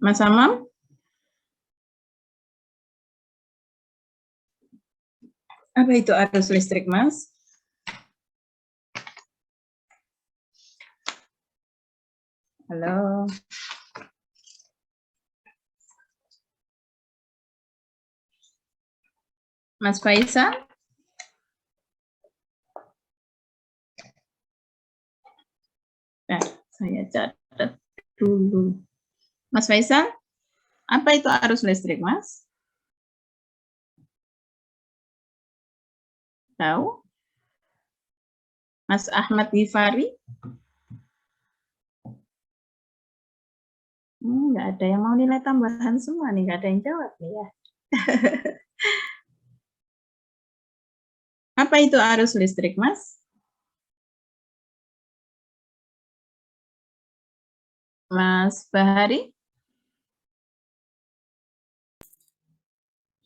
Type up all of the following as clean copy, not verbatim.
Mas Amam? Apa itu arus listrik, Mas? Halo. Mas Faisal? Nah, saya catat dulu. Mas Faisal, apa itu arus listrik, Mas? Tahu? Mas Ahmad Gifari? Nggak ada yang mau nilai tambahan semua nih, nggak ada yang jawab nih ya. Apa itu arus listrik, Mas? Mas Bahari?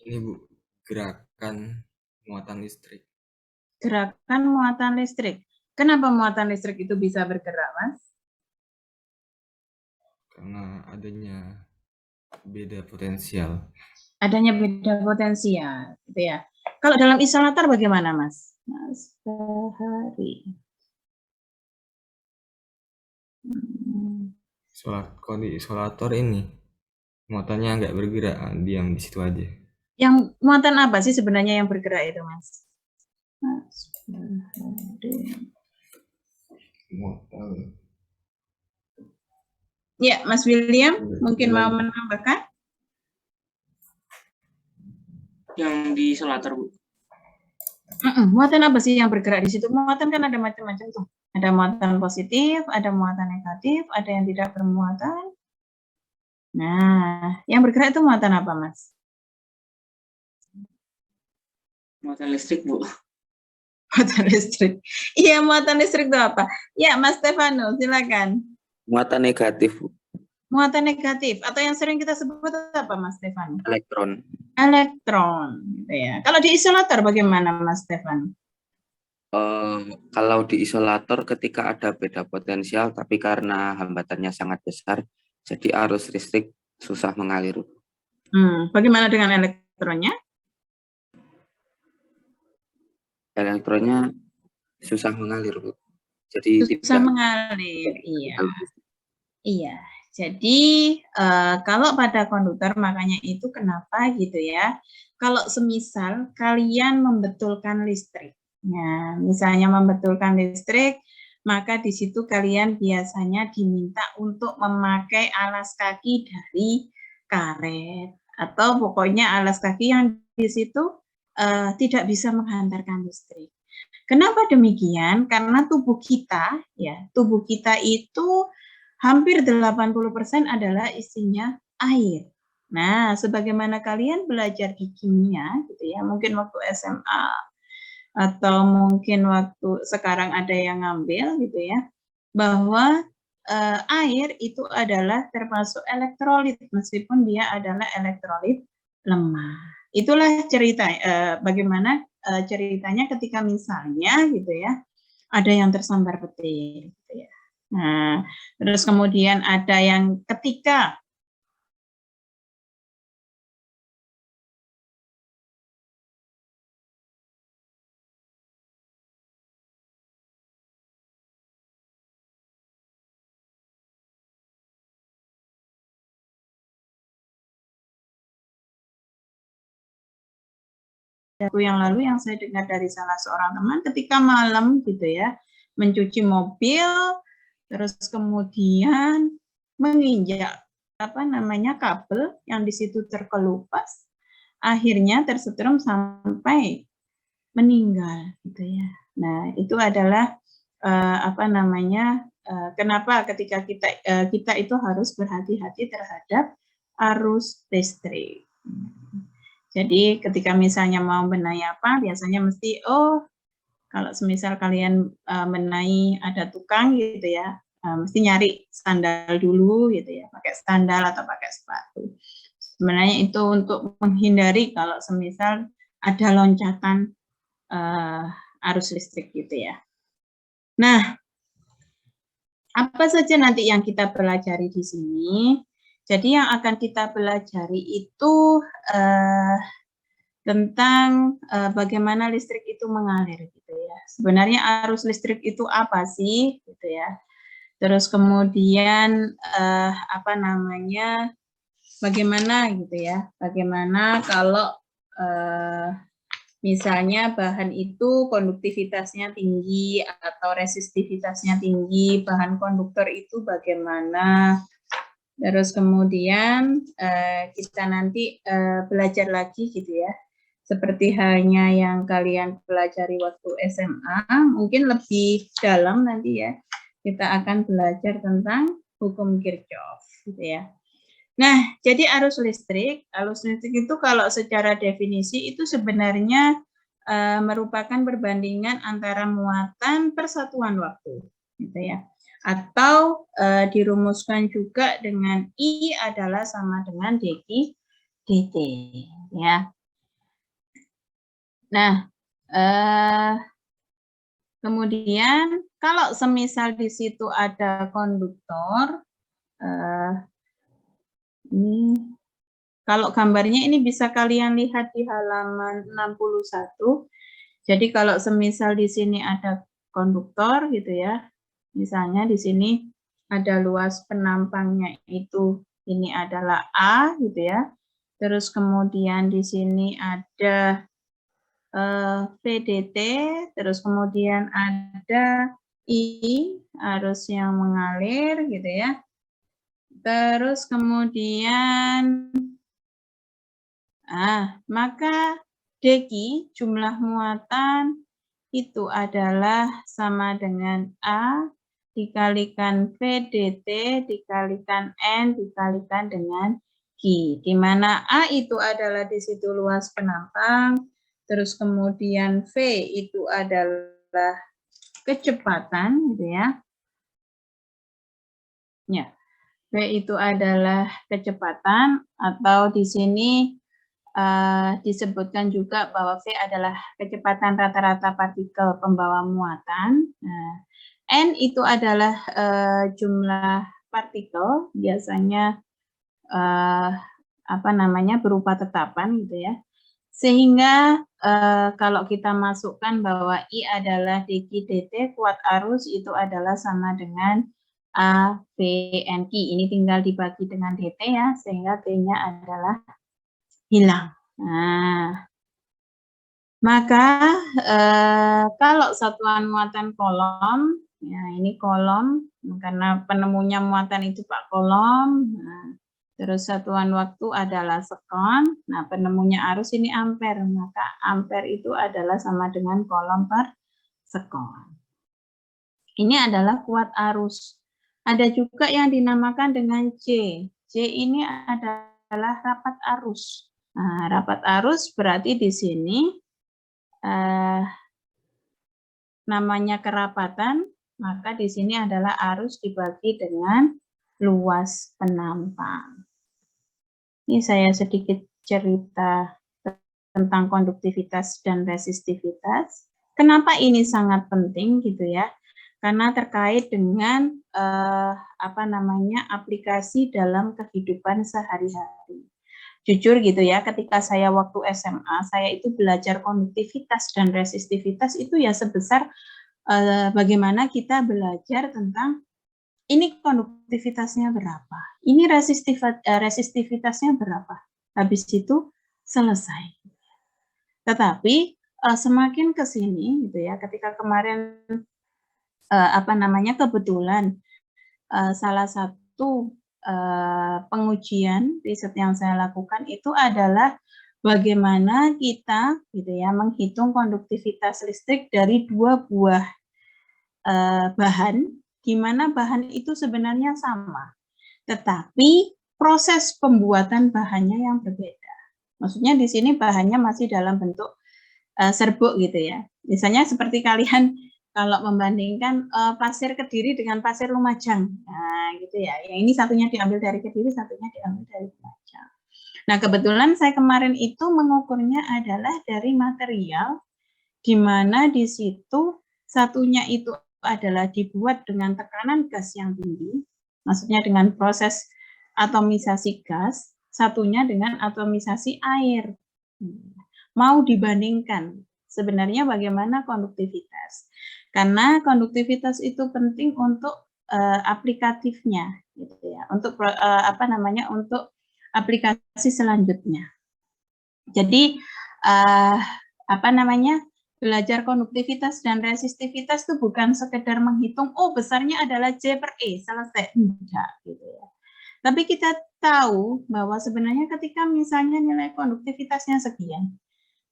Ini Bu, gerakan muatan listrik. Gerakan muatan listrik. Kenapa muatan listrik itu bisa bergerak, Mas? Karena adanya beda potensial. Adanya beda potensial, gitu ya. Kalau dalam isolator bagaimana, Mas? Mas Bahari. Kalau di isolator ini muatannya nggak bergerak, diam di situ aja. Yang muatan apa sih sebenarnya yang bergerak itu, Mas? Mas Bahari. Muatan. Ya, Mas William, mungkin mau menambahkan? Yang di isolator, Bu. Muatan apa sih yang bergerak di situ? Muatan kan ada macam-macam tuh. Ada muatan positif, ada muatan negatif, ada yang tidak bermuatan. Nah, yang bergerak itu muatan apa, Mas? Muatan listrik, Bu. Muatan listrik. Iya, muatan listrik itu apa? Ya, Mas Stefano, silakan. Muatan negatif, Bu. Muatan negatif atau yang sering kita sebut apa, Mas Stefano? Elektron. Elektron, gitu ya. Kalau di isolator bagaimana, Mas Stefano? Kalau di isolator ketika ada beda potensial, tapi karena hambatannya sangat besar, jadi arus listrik susah mengalir. Bagaimana dengan elektronnya? Elektronnya susah mengalir, Bu. Jadi susah mengalir, iya. Iya, jadi kalau pada konduktor makanya itu kenapa gitu ya, kalau semisal kalian membetulkan listrik, nah misalnya membetulkan listrik, maka di situ kalian biasanya diminta untuk memakai alas kaki dari karet, atau pokoknya alas kaki yang di situ tidak bisa menghantarkan listrik. Kenapa demikian? Karena tubuh kita, ya, tubuh kita itu hampir 80% adalah isinya air. Nah, sebagaimana kalian belajar di kimia, gitu ya, mungkin waktu SMA atau mungkin waktu sekarang ada yang ngambil, gitu ya, bahwa air itu adalah termasuk elektrolit, meskipun dia adalah elektrolit lemah. Itulah cerita bagaimana ceritanya ketika misalnya, gitu ya, ada yang tersambar petir, gitu ya. Nah, terus kemudian ada yang ketika yang lalu yang saya dengar dari salah seorang teman ketika malam gitu ya, mencuci mobil, terus kemudian menginjak apa namanya kabel yang di situ terkelupas, akhirnya tersetrum sampai meninggal gitu ya. Nah, itu adalah apa namanya kenapa ketika kita itu harus berhati-hati terhadap arus listrik. Jadi ketika misalnya mau benahi apa, biasanya mesti kalau semisal kalian benahi ada tukang gitu ya, mesti nyari sandal dulu gitu ya, pakai sandal atau pakai sepatu. Sebenarnya itu untuk menghindari kalau semisal ada loncatan arus listrik gitu ya. Nah, apa saja nanti yang kita pelajari di sini? Jadi yang akan kita pelajari itu tentang bagaimana listrik itu mengalir gitu ya. Sebenarnya arus listrik itu apa sih gitu ya. Terus kemudian apa namanya, bagaimana gitu ya. Bagaimana kalau misalnya bahan itu konduktivitasnya tinggi atau resistivitasnya tinggi, bahan konduktor itu bagaimana. Terus kemudian kita nanti belajar lagi gitu ya. Seperti halnya yang kalian pelajari waktu SMA, mungkin lebih dalam nanti ya. Kita akan belajar tentang hukum Kirchhoff gitu ya. Nah, jadi arus listrik itu kalau secara definisi itu sebenarnya merupakan perbandingan antara muatan per satuan waktu gitu ya. Atau dirumuskan juga dengan I adalah sama dengan dt ya. Nah, kemudian kalau semisal di situ ada konduktor, ini kalau gambarnya ini bisa kalian lihat di halaman 61. Jadi kalau semisal di sini ada konduktor gitu ya, misalnya di sini ada luas penampangnya itu, ini adalah A gitu ya. Terus kemudian di sini ada VDT, terus kemudian ada I, arus yang mengalir gitu ya. Terus kemudian maka deki jumlah muatan itu adalah sama dengan A dikalikan VDT dikalikan N dikalikan dengan Q, di mana A itu adalah di situ luas penampang, terus kemudian V itu adalah kecepatan gitu ya. Ya, V itu adalah kecepatan, atau di sini disebutkan juga bahwa V adalah kecepatan rata-rata partikel pembawa muatan. Nah, N itu adalah jumlah partikel, biasanya apa namanya, berupa tetapan gitu ya. Sehingga kalau kita masukkan bahwa I adalah dq dt, kuat arus itu adalah sama dengan A, V, N, Q. Ini tinggal dibagi dengan dt ya, sehingga T-nya adalah hilang. Nah, maka kalau satuan muatan kolom, ya ini kolom, karena penemunya muatan itu Pak kolom. Nah, terus satuan waktu adalah sekon. Nah, penemunya arus ini ampere, maka ampere itu adalah sama dengan kolom per sekon. Ini adalah kuat arus. Ada juga yang dinamakan dengan J. J ini adalah rapat arus. Nah, rapat arus berarti di sini namanya kerapatan, maka di sini adalah arus dibagi dengan luas penampang. Ini saya sedikit cerita tentang konduktivitas dan resistivitas. Kenapa ini sangat penting gitu ya? Karena terkait dengan apa namanya, aplikasi dalam kehidupan sehari-hari. Jujur gitu ya, ketika saya waktu SMA, saya itu belajar konduktivitas dan resistivitas itu ya sebesar bagaimana kita belajar tentang ini konduktivitasnya berapa, ini resistivitasnya berapa, habis itu selesai. Tetapi semakin ke sini gitu ya, ketika kemarin apa namanya, kebetulan salah satu pengujian riset yang saya lakukan itu adalah bagaimana kita gitu ya menghitung konduktivitas listrik dari dua buah bahan, di mana bahan itu sebenarnya sama, tetapi proses pembuatan bahannya yang berbeda. Maksudnya di sini bahannya masih dalam bentuk serbuk gitu ya. Misalnya seperti kalian kalau membandingkan pasir Kediri dengan pasir Lumajang, nah gitu ya. Yang ini satunya diambil dari Kediri, satunya diambil dari Lumajang. Nah kebetulan saya kemarin itu mengukurnya adalah dari material, di mana di situ satunya itu adalah dibuat dengan tekanan gas yang tinggi, maksudnya dengan proses atomisasi gas, satunya dengan atomisasi air. Mau dibandingkan, sebenarnya bagaimana konduktivitas? Karena konduktivitas itu penting untuk aplikatifnya, gitu ya, untuk untuk aplikasi selanjutnya. Jadi belajar konduktivitas dan resistivitas itu bukan sekedar menghitung, oh besarnya adalah J per E, selesai. Enggak, gitu ya. Tapi kita tahu bahwa sebenarnya ketika misalnya nilai konduktivitasnya sekian,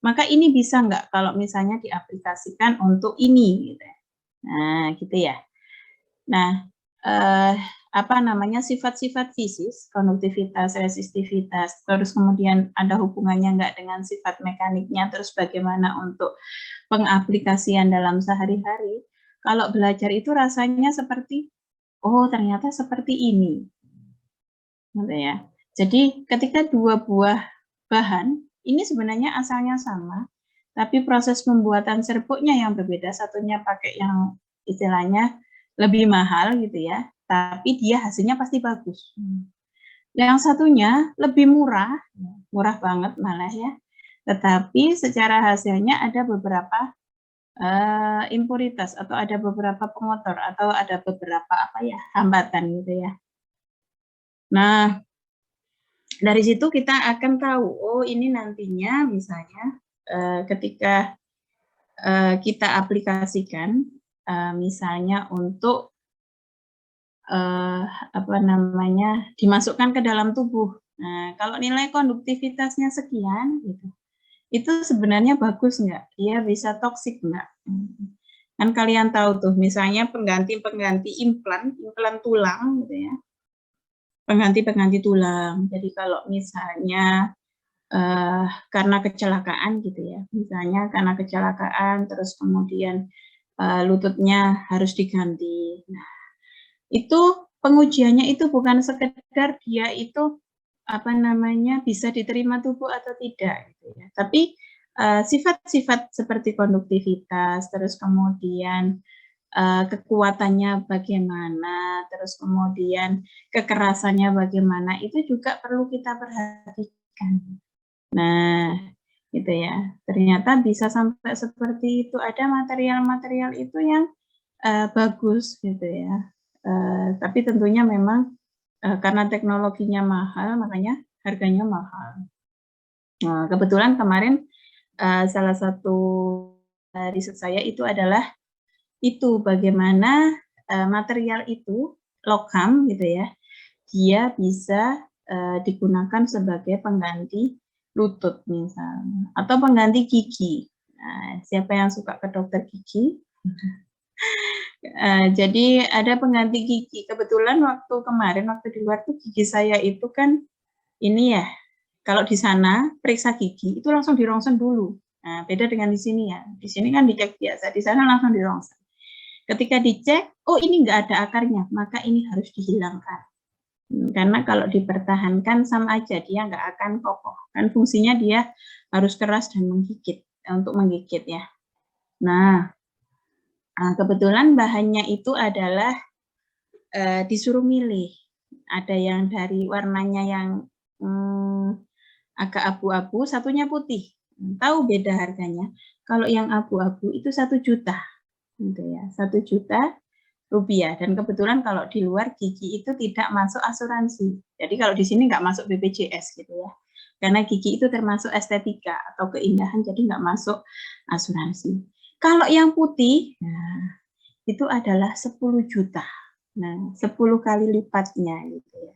maka ini bisa enggak kalau misalnya diaplikasikan untuk ini, gitu ya. Nah, gitu ya. Nah, sifat-sifat fisis, konduktivitas, resistivitas, terus kemudian ada hubungannya enggak dengan sifat mekaniknya, terus bagaimana untuk pengaplikasian dalam sehari-hari. Kalau belajar itu rasanya seperti, oh ternyata seperti ini. Gitu ya. Jadi ketika dua buah bahan, ini sebenarnya asalnya sama, tapi proses pembuatan serbuknya yang berbeda. Satunya pakai yang istilahnya lebih mahal gitu ya, tapi dia hasilnya pasti bagus. Yang satunya lebih murah, murah banget malah ya, tetapi secara hasilnya ada beberapa impuritas atau ada beberapa pengotor atau ada beberapa hambatan gitu ya. Nah, dari situ kita akan tahu, oh ini nantinya misalnya ketika kita aplikasikan misalnya untuk dimasukkan ke dalam tubuh. Nah, kalau nilai konduktivitasnya sekian gitu, itu sebenarnya bagus nggak? Dia bisa toksik nggak? Kan kalian tahu tuh, misalnya pengganti implan tulang gitu ya. Pengganti tulang. Jadi kalau misalnya karena kecelakaan gitu ya, misalnya karena kecelakaan terus kemudian lututnya harus diganti. Nah, itu pengujiannya itu bukan sekedar dia itu bisa diterima tubuh atau tidak gitu ya. Tapi sifat-sifat seperti konduktivitas, terus kemudian kekuatannya bagaimana, terus kemudian kekerasannya bagaimana, itu juga perlu kita perhatikan. Nah, gitu ya. Ternyata bisa sampai seperti itu. Ada material-material itu yang bagus gitu ya. Tapi tentunya memang karena teknologinya mahal, makanya harganya mahal. Nah, kebetulan kemarin salah satu riset saya itu adalah itu bagaimana material itu, logam gitu ya, dia bisa digunakan sebagai pengganti lutut misalnya, atau pengganti gigi. Nah, siapa yang suka ke dokter gigi? Jadi ada pengganti gigi. Kebetulan waktu di luar tuh gigi saya itu kan ini ya, kalau di sana periksa gigi itu langsung dirongsen dulu. Nah, beda dengan di sini ya. Di sini kan dicek biasa, di sana langsung dirongsen. Ketika dicek, oh ini nggak ada akarnya, maka ini harus dihilangkan. Karena kalau dipertahankan sama aja, dia nggak akan kokoh. Kan fungsinya dia harus keras dan menggigit, untuk menggigit ya. Nah, kebetulan bahannya itu adalah disuruh milih. Ada yang dari warnanya yang agak abu-abu, satunya putih. Tahu beda harganya? Kalau yang abu-abu itu 1 juta. Gitu ya, 1 juta rupiah. Dan kebetulan kalau di luar gigi itu tidak masuk asuransi. Jadi kalau di sini nggak masuk BPJS gitu ya. Karena gigi itu termasuk estetika atau keindahan, jadi nggak masuk asuransi. Kalau yang putih, nah, itu adalah 10 juta. Nah, 10 kali lipatnya gitu ya.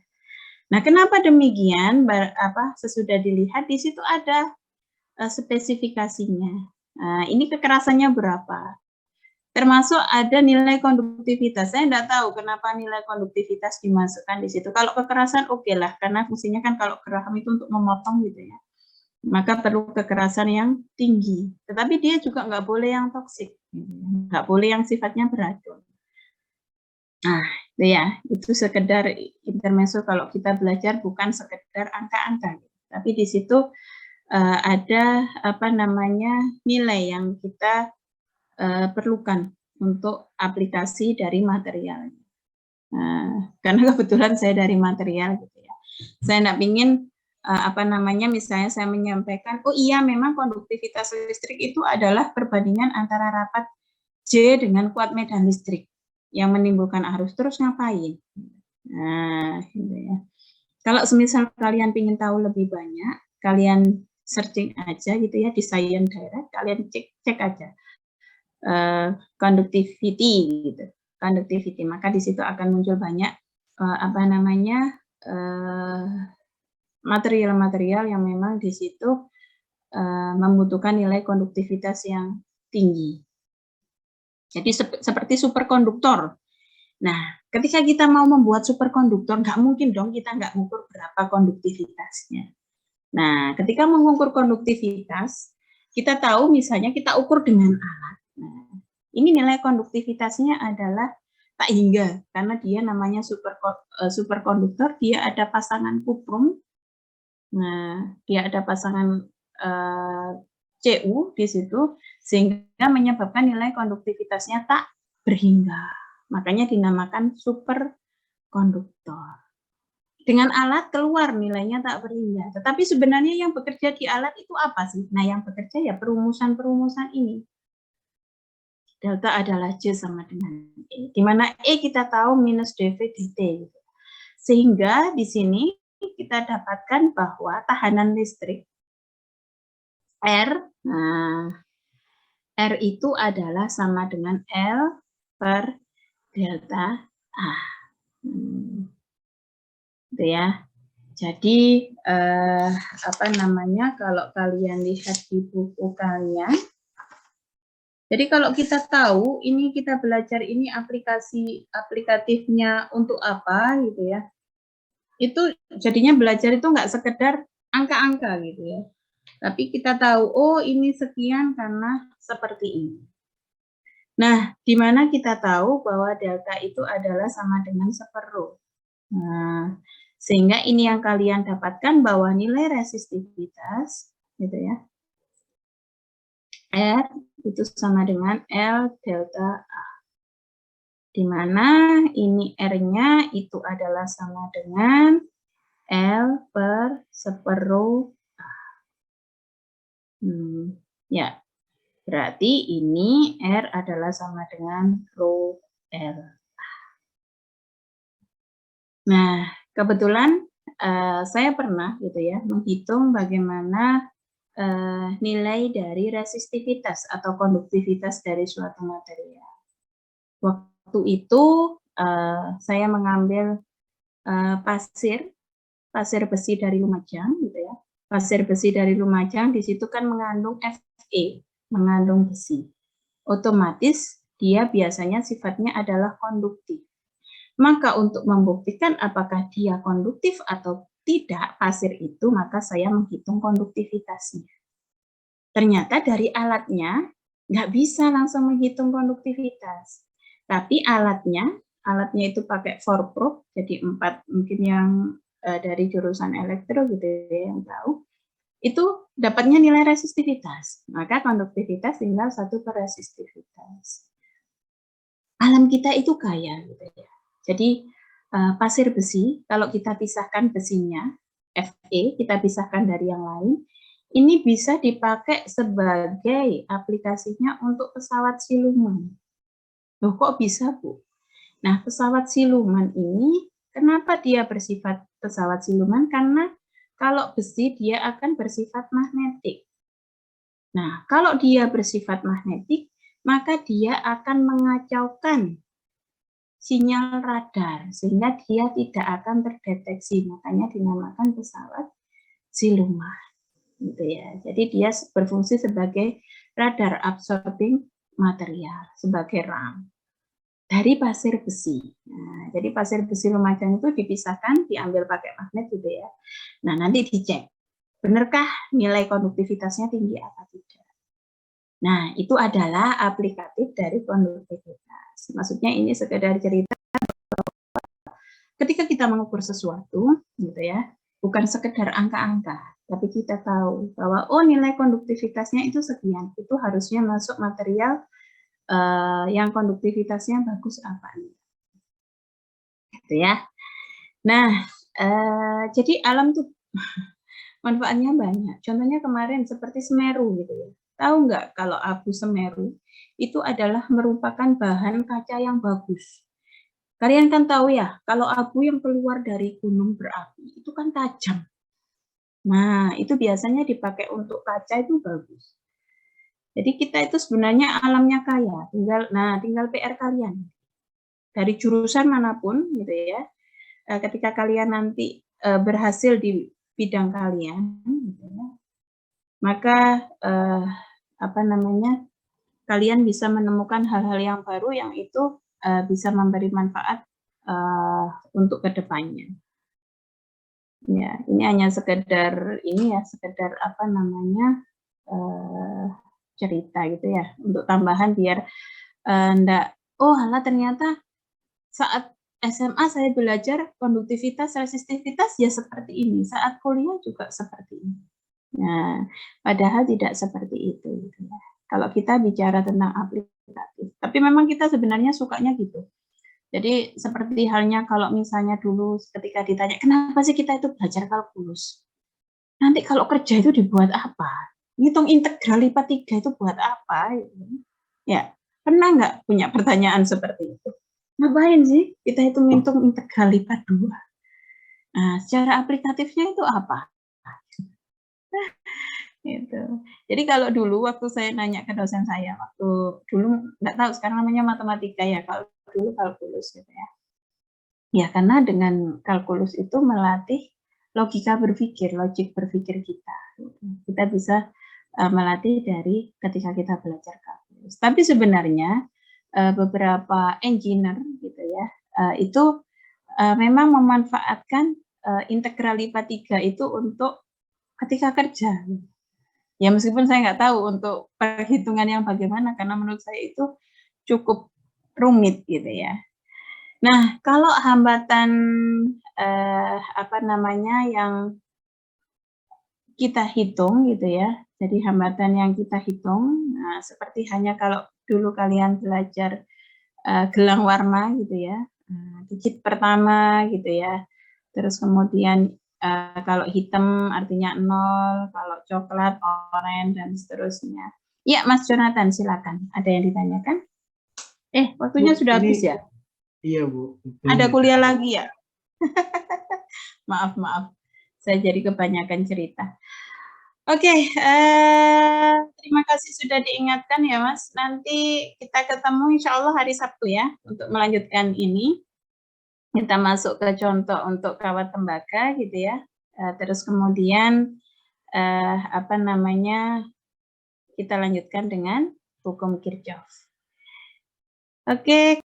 Nah, kenapa demikian? Sesudah dilihat di situ ada spesifikasinya. Nah, ini kekerasannya berapa? Termasuk ada nilai konduktivitas. Saya tidak tahu kenapa nilai konduktivitas dimasukkan di situ. Kalau kekerasan oke lah, karena fungsinya kan kalau geraham itu untuk memotong gitu ya. Maka perlu kekerasan yang tinggi. Tetapi dia juga nggak boleh yang toksik, nggak boleh yang sifatnya beracun. Nah, itu ya, itu sekedar intermezzo kalau kita belajar bukan sekedar angka-angka, tapi di situ ada nilai yang kita perlukan untuk aplikasi dari material. Karena kebetulan saya dari material gitu ya. Saya tidak ingin misalnya saya menyampaikan, oh iya memang konduktivitas listrik itu adalah perbandingan antara rapat J dengan kuat medan listrik yang menimbulkan arus, terus ngapain? Nah, gitu ya. Kalau semisal kalian ingin tahu lebih banyak, kalian searching aja gitu ya di Science Direct, kalian cek aja conductivity gitu, conductivity, maka di situ akan muncul banyak material-material yang memang di situ membutuhkan nilai konduktivitas yang tinggi. Jadi seperti superkonduktor. Nah, ketika kita mau membuat superkonduktor, nggak mungkin dong kita nggak mengukur berapa konduktivitasnya. Nah, ketika mengukur konduktivitas, kita tahu misalnya kita ukur dengan alat. Nah, ini nilai konduktivitasnya adalah tak hingga, karena dia namanya superkonduktor, dia ada pasangan kuprum. Nah, dia ada pasangan Cu di situ, sehingga menyebabkan nilai konduktivitasnya tak berhingga. Makanya dinamakan superkonduktor. Dengan alat keluar nilainya tak berhingga. Tetapi sebenarnya yang bekerja di alat itu apa sih? Nah, yang bekerja ya perumusan-perumusan ini. Delta adalah J sama dengan E. Di mana E kita tahu minus dV dt. Sehingga di sini kita dapatkan bahwa tahanan listrik R, nah, R itu adalah sama dengan L per delta A. Gitu ya. Jadi kalau kalian lihat di buku kalian, jadi kalau kita tahu ini kita belajar ini aplikatifnya untuk apa gitu ya, itu jadinya belajar itu nggak sekedar angka-angka gitu ya, tapi kita tahu oh ini sekian karena seperti ini. Nah, di mana kita tahu bahwa delta itu adalah sama dengan separuh. Nah, sehingga ini yang kalian dapatkan bahwa nilai resistivitas gitu ya, R itu sama dengan L delta A. Di mana ini R-nya itu adalah sama dengan L per separuh A. Ya, berarti ini R adalah sama dengan rho L. Nah, kebetulan saya pernah gitu ya menghitung bagaimana nilai dari resistivitas atau konduktivitas dari suatu material. Waktu itu saya mengambil pasir besi dari Lumajang gitu ya. Pasir besi dari Lumajang di situ kan mengandung Fe, mengandung besi. Otomatis dia biasanya sifatnya adalah konduktif. Maka untuk membuktikan apakah dia konduktif atau tidak pasir itu, maka saya menghitung konduktivitasnya. Ternyata dari alatnya nggak bisa langsung menghitung konduktivitas. Tapi alatnya itu pakai 4-probe, jadi 4 mungkin yang dari jurusan elektro gitu ya yang tahu, itu dapatnya nilai resistivitas. Maka konduktivitas tinggal 1 per resistivitas. Alam kita itu kaya gitu ya. Jadi pasir besi, kalau kita pisahkan besinya, Fe, kita pisahkan dari yang lain, ini bisa dipakai sebagai aplikasinya untuk pesawat siluman. Loh kok bisa, Bu? Nah, pesawat siluman ini, kenapa dia bersifat pesawat siluman? Karena kalau besi dia akan bersifat magnetik. Nah, kalau dia bersifat magnetik, maka dia akan mengacaukan sinyal radar, sehingga dia tidak akan terdeteksi. Makanya dinamakan pesawat siluman. Gitu ya. Jadi dia berfungsi sebagai radar absorbing material, sebagai RAM dari pasir besi. Nah, jadi pasir besi Lumajang itu dipisahkan, diambil pakai magnet gitu ya. Nah, nanti dicek, benarkah nilai konduktivitasnya tinggi apa tidak. Nah, itu adalah aplikatif dari konduktivitas. Maksudnya ini sekedar cerita ketika kita mengukur sesuatu, gitu ya, bukan sekedar angka-angka, tapi kita tahu bahwa oh nilai konduktivitasnya itu sekian, itu harusnya masuk material yang konduktivitasnya bagus apa nih, gitu ya. Nah, jadi alam tuh manfaatnya banyak. Contohnya kemarin seperti Semeru gitu ya. Tahu nggak kalau abu Semeru itu adalah merupakan bahan kaca yang bagus. Kalian kan tahu ya, kalau abu yang keluar dari gunung berapi itu kan tajam. Nah, itu biasanya dipakai untuk kaca itu bagus. Jadi kita itu sebenarnya alamnya kaya, tinggal PR kalian. Dari jurusan manapun gitu ya. Ketika kalian nanti berhasil di bidang kalian gitu ya, maka kalian bisa menemukan hal-hal yang baru yang itu bisa memberi manfaat untuk kedepannya. Ya, ini hanya sekedar cerita gitu ya, untuk tambahan biar ternyata saat SMA saya belajar konduktivitas, resistivitas ya seperti ini, saat kuliah juga seperti ini. Nah, padahal tidak seperti itu gitu ya. Kalau kita bicara tentang aplikatif, tapi memang kita sebenarnya sukanya gitu. Jadi seperti halnya kalau misalnya dulu ketika ditanya, kenapa sih kita itu belajar kalkulus? Nanti kalau kerja itu dibuat apa? Ngitung integral lipat 3 itu buat apa? Ya, pernah nggak punya pertanyaan seperti itu? Ngapain sih kita itu ngitung integral lipat 2? Nah, secara aplikatifnya itu apa? Gitu. Jadi kalau dulu waktu saya nanya ke dosen saya, waktu dulu nggak tahu sekarang namanya matematika ya, kalau dulu kalkulus gitu ya. Ya karena dengan kalkulus itu melatih logika berpikir, logik berpikir kita. Kita bisa melatih dari ketika kita belajar kalkulus. Tapi sebenarnya beberapa engineer gitu ya, itu memang memanfaatkan integral lipat 3 itu untuk ketika kerja. Ya meskipun saya nggak tahu untuk perhitungan yang bagaimana, karena menurut saya itu cukup rumit gitu ya. Nah, kalau hambatan yang kita hitung gitu ya, jadi hambatan yang kita hitung, nah, seperti hanya kalau dulu kalian belajar gelang warna gitu ya, digit pertama gitu ya, terus kemudian kalau hitam artinya 0, kalau coklat, oranye, dan seterusnya. Ya, Mas Jonathan, silakan. Ada yang ditanyakan? Waktunya sudah habis ya? Iya, Bu. Ada kuliah lagi ya? Maaf. Saya jadi kebanyakan cerita. Oke, terima kasih sudah diingatkan ya Mas. Nanti kita ketemu insya Allah hari Sabtu ya, untuk melanjutkan ini. Kita masuk ke contoh untuk kawat tembaga gitu ya. Terus kemudian kita lanjutkan dengan hukum Kirchhoff. Oke.